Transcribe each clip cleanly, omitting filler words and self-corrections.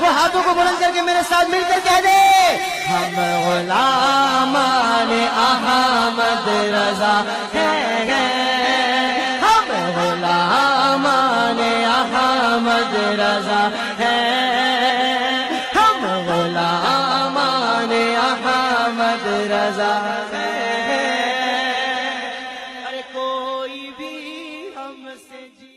وہ ہاتھوں کو بلند کر کے میرے ساتھ مل کر کہہ دے، ہم غلامان احمد رضا ہیں، ہم غلامان احمد رضا ہیں، ہم غلامان احمد رضا ہیں، ارے کوئی بھی ہم سے جی۔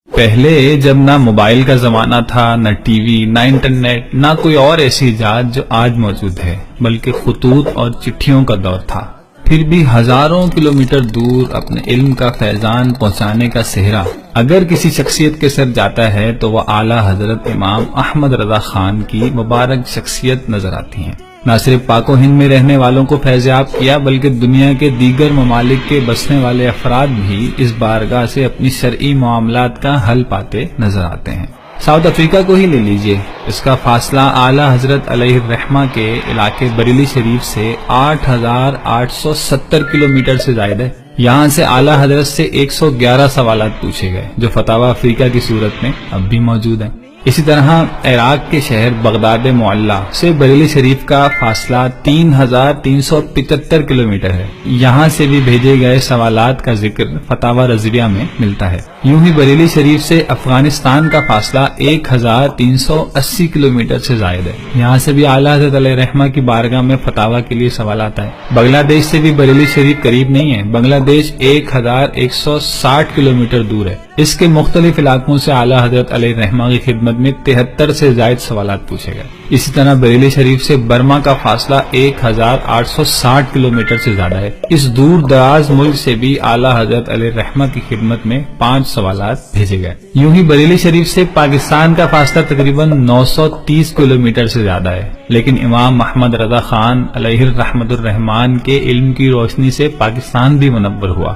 پہلے جب نہ موبائل کا زمانہ تھا، نہ ٹی وی، نہ انٹرنیٹ، نہ کوئی اور ایسی ایجاد جو آج موجود ہے، بلکہ خطوط اور چٹھیوں کا دور تھا، پھر بھی ہزاروں کلومیٹر دور اپنے علم کا فیضان پہنچانے کا سہرا اگر کسی شخصیت کے سر جاتا ہے تو وہ اعلیٰ حضرت امام احمد رضا خان کی مبارک شخصیت نظر آتی ہیں۔ نہ صرف پاک و ہند میں رہنے والوں کو فیضیاب کیا، بلکہ دنیا کے دیگر ممالک کے بسنے والے افراد بھی اس بارگاہ سے اپنی شرعی معاملات کا حل پاتے نظر آتے ہیں۔ ساؤتھ افریقہ کو ہی لے لیجئے، اس کا فاصلہ اعلیٰ حضرت علیہ الرحمہ کے علاقے بریلی شریف سے 8,870 کلومیٹر سے زائد ہے۔ یہاں سے اعلیٰ حضرت سے 111 سوالات پوچھے گئے جو فتاوی افریقہ کی صورت میں اب بھی موجود ہیں۔ اسی طرح عراق کے شہر بغداد معلی سے بریلی شریف کا فاصلہ 3,375 کلومیٹر ہے۔ یہاں سے بھی بھیجے گئے سوالات کا ذکر فتاوی رضویہ میں ملتا ہے۔ یوں ہی بریلی شریف سے افغانستان کا فاصلہ 1,380 کلومیٹر سے زائد ہے۔ یہاں سے بھی اعلیٰ حضرت علیہ الرحمہ کی بارگاہ میں فتاوی کے لیے سوالات آئے۔ بنگلہ دیش سے بھی بریلی شریف قریب نہیں ہے، بنگلہ دیش 1,160 کلومیٹر دور ہے۔ اس کے مختلف علاقوں سے اعلیٰ حضرت علیہ الرحمہ کی خدمت میں 73 سے زائد سوالات پوچھے گئے۔ اسی طرح بریلی شریف سے برما کا فاصلہ 1,860 کلومیٹر سے زیادہ ہے۔ اس دور دراز ملک سے بھی اعلیٰ حضرت علیہ الرحمہ کی خدمت میں 5 سوالات بھیجے گئے۔ یوں ہی بریلی شریف سے پاکستان کا فاصلہ تقریباً 930 کلومیٹر سے زیادہ ہے، لیکن امام محمد رضا خان علیہ الرحمۃ الرحمان کے علم کی روشنی سے پاکستان بھی منور ہوا۔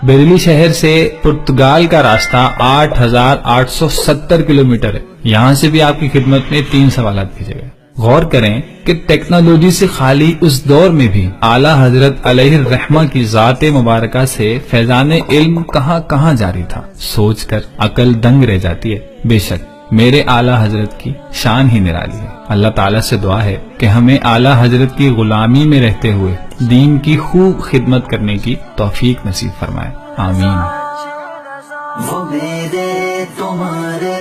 بریلی شہر سے پرتگال کا راستہ 8,870 کلومیٹر ہے۔ یہاں سے بھی آپ کی خدمت میں 3 سوالات بھیجے گئے۔ غور کریں کہ ٹیکنالوجی سے خالی اس دور میں بھی اعلیٰ حضرت علیہ الرحمہ کی ذات مبارکہ سے فیضان علم کہاں کہاں جاری تھا، سوچ کر عقل دنگ رہ جاتی ہے۔ بے شک میرے اعلیٰ حضرت کی شان ہی نرالی ہے۔ اللہ تعالیٰ سے دعا ہے کہ ہمیں اعلیٰ حضرت کی غلامی میں رہتے ہوئے دین کی خوب خدمت کرنے کی توفیق نصیب فرمائے، آمین۔ وہ میرے تمہارے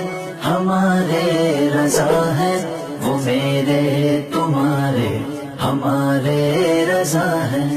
ہمارے رضا ہے، وہ میرے تمہارے ہمارے رضا ہے۔